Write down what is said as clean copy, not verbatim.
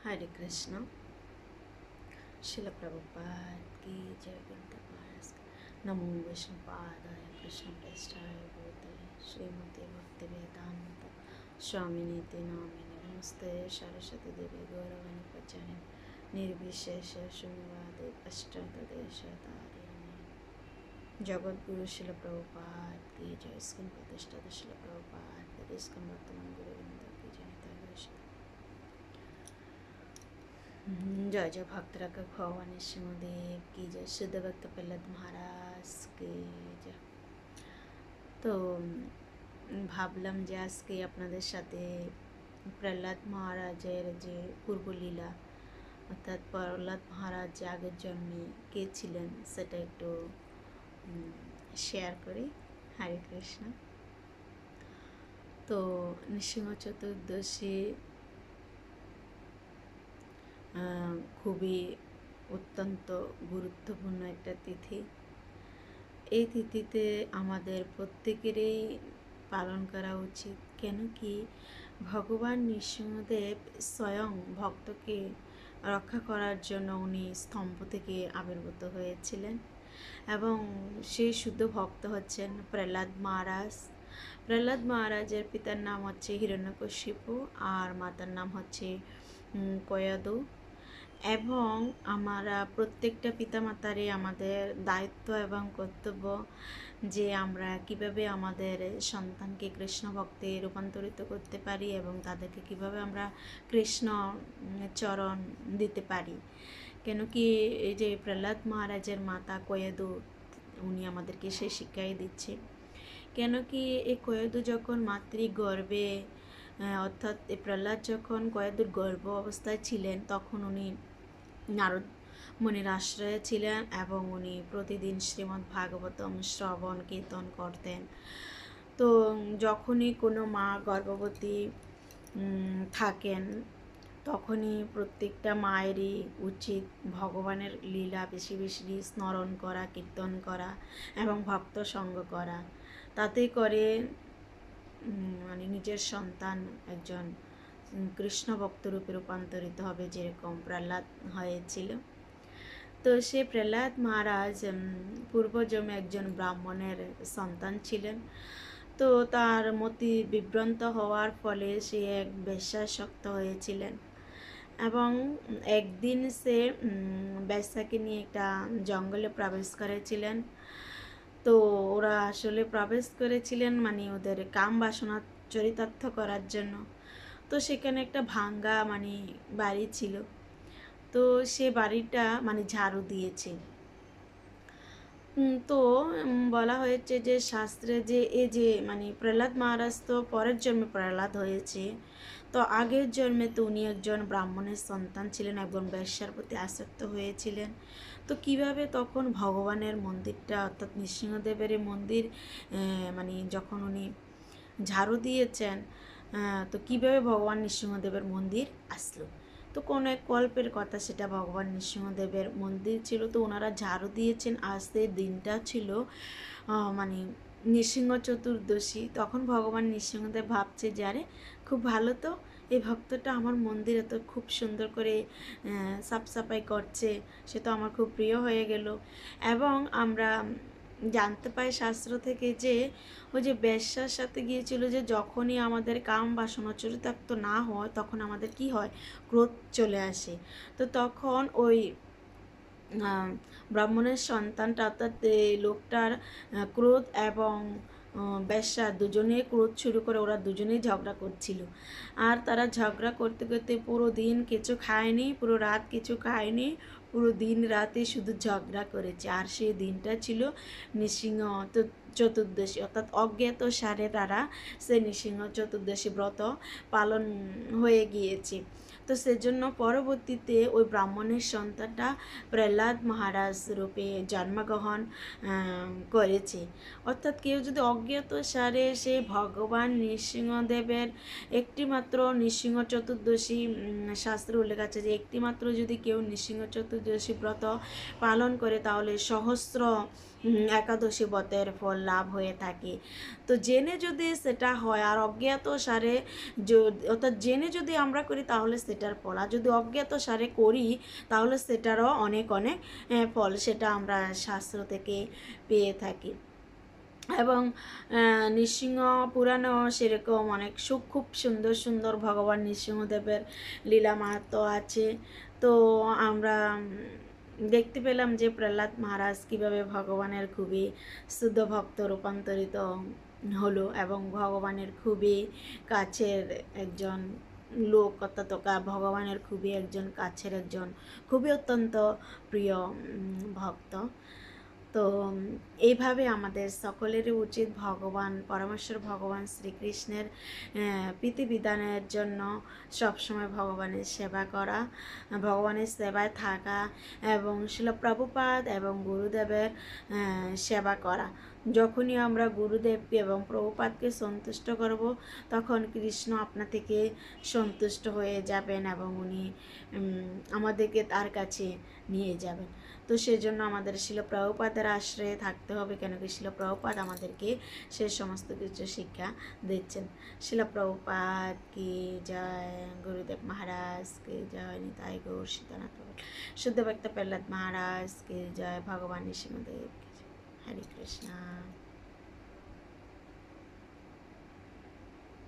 हरे कृष्ण। शिल प्रभुपाद की जय। गुरुदेव नमो विष्णुपादाय कृष्ण पृष्ठाय भूतले श्रीमते भक्ति वेदांत स्वामी नीति नामिने नमस्ते सरस्वती देवी गौरवाणी प्रचारे निर्विशेष शून्यवादे पश्चातदेशतारिणे जगत गुरु शिल प्रभुपाद की जय। स्किन प्रतिष्ठा शिल प्रभुपाद की इसका वर्तमान गुरुविंद की जय। जय जय भक्त रखा भगवान शिवदेव की जय। शुद्ध भक्त प्रहलाद महाराज की जय। তো ভাবলাম যে আজকে আপনাদের সাথে প্রহ্লাদ মহারাজের যে পূর্বলীলা অর্থাৎ প্রহ্লাদ মহারাজ যে আগের জন্মে কে ছিলেন সেটা একটু শেয়ার করি। হরে কৃষ্ণ। তো নৃসিংহ চতুর্দশী খুবই অত্যন্ত গুরুত্বপূর্ণ একটা তিথি। এই তিথিতে আমাদের প্রত্যেকেরই পালন করা উচিত। কেন কি ভগবান নৃসিংহদেব স্বয়ং ভক্তকে রক্ষা করার জন্য উনি স্তম্ভ থেকে আবির্ভূত হয়েছিলেন এবং সেই শুদ্ধ ভক্ত হচ্ছেন প্রহ্লাদ মহারাজ। প্রহ্লাদ মহারাজের পিতার নাম হচ্ছে হিরণ্যকশিপু আর মাতার নাম হচ্ছে কয়াদু। এবং আমরা প্রত্যেকটা পিতামাতারই আমাদের দায়িত্ব এবং কর্তব্য যে আমরা কিভাবে আমাদের সন্তানকে কৃষ্ণ ভক্তে রূপান্তরিত করতে পারি এবং তাদেরকে কিভাবে আমরা কৃষ্ণ চরণ দিতে পারি। কেন কি এই যে প্রহ্লাদ মহারাজের মাতা কয়েদু উনি আমাদেরকে সে শিক্ষাই দিচ্ছে। কেন কি এই কয়েদু যখন মাতৃগর্ভে অর্থাৎ এই প্রহ্লাদ যখন কয়েদুর গর্ভ অবস্থায় ছিলেন তখন উনি নারদ মুনির আশ্রয়ে ছিলেন এবং উনি প্রতিদিন শ্রীমদ্ ভাগবতম শ্রবণ কীর্তন করতেন। তো যখনই কোনো মা গর্ভবতী থাকেন তখনই প্রত্যেকটা মায়েরই উচিত ভগবানের লীলা বেশি বেশি স্মরণ করা, কীর্তন করা এবং ভক্ত সঙ্গ করা। তাতে করে মানে নিজের সন্তান একজন কৃষ্ণ ভক্তরূপে রূপান্তরিত হবে, যেরকম প্রহ্লাদ হয়েছিল। তো সে প্রহ্লাদ মহারাজ পূর্বজন্মে একজন ব্রাহ্মণের সন্তান ছিলেন। তো তার মতি বিভ্রান্ত হওয়ার ফলে সে এক বেশ্যাসক্ত হয়েছিলেন এবং একদিন সে বেশ্যাকে নিয়ে একটা জঙ্গলে প্রবেশ করেছিলেন। তো ওরা আসলে প্রবেশ করেছিলেন মানে ওদের কাম বাসনা চরিতার্থ করার জন্য। তো সেখানে একটা ভাঙ্গা মানে বাড়ি ছিল। তো সে বাড়িটা মানে ঝাড়ু দিয়েছে। তো বলা হয়েছে যে শাস্ত্রে যে এই যে মানে প্রহ্লাদ মহারাজ তো পরের জন্মে প্রহ্লাদ হয়েছে, তো আগের জন্মে তো উনি একজন ব্রাহ্মণের সন্তান ছিলেন, একজন বেশ্যার প্রতি আসক্ত হয়েছিলেন। তো কিভাবে তখন ভগবানের মন্দিরটা অর্থাৎ নৃসিংহদেবের মন্দির মানে যখন উনি ঝাড়ু দিয়েছেন তো কিভাবে ভগবান নৃসিংহদেবের মন্দির আসলো। তো কোনো এক কল্পের কথা, সেটা ভগবান নৃসিংহদেবের মন্দির ছিল। তো ওনারা ঝাড়ু দিয়েছেন, আজকের দিনটা ছিল মানে নৃসিংহ চতুর্দশী। তখন ভগবান নৃসিংহদেব ভাবছে যে আরে খুব ভালো, তো এই ভক্তটা আমার মন্দিরে তো খুব সুন্দর করে সাফ সাফাই করছে, সে তো আমার খুব প্রিয় হয়ে গেল। এবং আমরা জানতে পাই শাস্ত্র থেকে যে ওই যে বেশ্যার সাথে গিয়েছিল যে যখনই আমাদের কাম বাসনা চরিতার্থ না হয় তখন আমাদের কি হয়, ক্রোধ চলে আসে। তো তখন ওই ব্রাহ্মণের সন্তানটা অর্থাৎ লোকটার ক্রোধ এবং বেশ্যা দুজনে ক্রোধ শুরু করে, ওরা দুজনেই ঝগড়া করছিল। আর তারা ঝগড়া করতে করতে পুরো দিন কিছু খায়নি, পুরো রাত কিছু খায়নি, পুরো দিন রাতে শুধু ঝগড়া করেছে। আর সেই দিনটা ছিল নৃসিংহ চতুর্দশী, অর্থাৎ অজ্ঞাত সারে তারা সে নৃসিংহ চতুর্দশী ব্রত পালন হয়ে গিয়েছে। তো সেজন্য পরবর্তীতে ওই ব্রাহ্মণের সন্তানটা প্রহ্লাদ মহারাজ রূপে জন্মগ্রহণ করেছে। অর্থাৎ কেউ যদি অজ্ঞাত সারে সে ভগবান নৃসিংহদেবের একটিমাত্র নৃসিংহ চতুর্দশী শাস্ত্রে উল্লেখ আছে যে একটিমাত্র যদি কেউ নৃসিংহ চতুর্দশী ব্রত পালন করে তাহলে সহস্র একাদশী ব্রতের ফল লাভ হয়ে থাকে। তো জেনে যদি সেটা হয় আর অজ্ঞাত সারে অর্থাৎ জেনে যদি আমরা করি তাহলে সেটার ফল, আর যদি অজ্ঞাত সারে করি তাহলে সেটারও অনেক অনেক ফল, সেটা আমরা শাস্ত্র থেকে পেয়ে থাকি। এবং নৃসিংহ পুরাণেও সেরকম অনেক খুব সুন্দর সুন্দর ভগবান নৃসিংহদেবের লীলা মাহাত্ম্য আছে। তো আমরা দেখতে পেলাম যে প্রহ্লাদ মহারাজ কীভাবে ভগবানের খুবই শুদ্ধ ভক্ত রূপান্তরিত হলো এবং ভগবানের খুবই কাছের একজন লোক, অর্থাৎ ভগবানের খুবই একজন কাছের একজন খুবই অত্যন্ত প্রিয় ভক্ত। তো এইভাবে আমাদের সকলেরই উচিত ভগবান পরমেশ্বর ভগবান শ্রীকৃষ্ণের প্রীতিবিধানের জন্য সবসময় ভগবানের সেবা করা, ভগবানের সেবায় থাকা এবং শিল প্রভুপাদ এবং গুরুদেবের সেবা করা। যখনই আমরা গুরুদেবকে এবং প্রভুপাদকে সন্তুষ্ট করব তখন কৃষ্ণ আপনা থেকে সন্তুষ্ট হয়ে যাবেন এবং উনি আমাদেরকে তার কাছে নিয়ে যাবেন। তো সেজন্য আমাদের শিল প্রভুপাদের আশ্রয়ে থাকতে হবে, কেন কি শিল প্রভুপাদ আমাদেরকে সে সমস্ত কিছু শিক্ষা দিচ্ছেন। শিল প্রভুপাদ কি জয়, গুরুদেব মহারাজ কি জয়, নিতাই গৌর সীতানাথ শুদ্ধ ভক্ত প্রহ্লাদ মহারাজ কি জয়, ভগবান নৃসিংহদেব কি জয়। হরে কৃষ্ণা।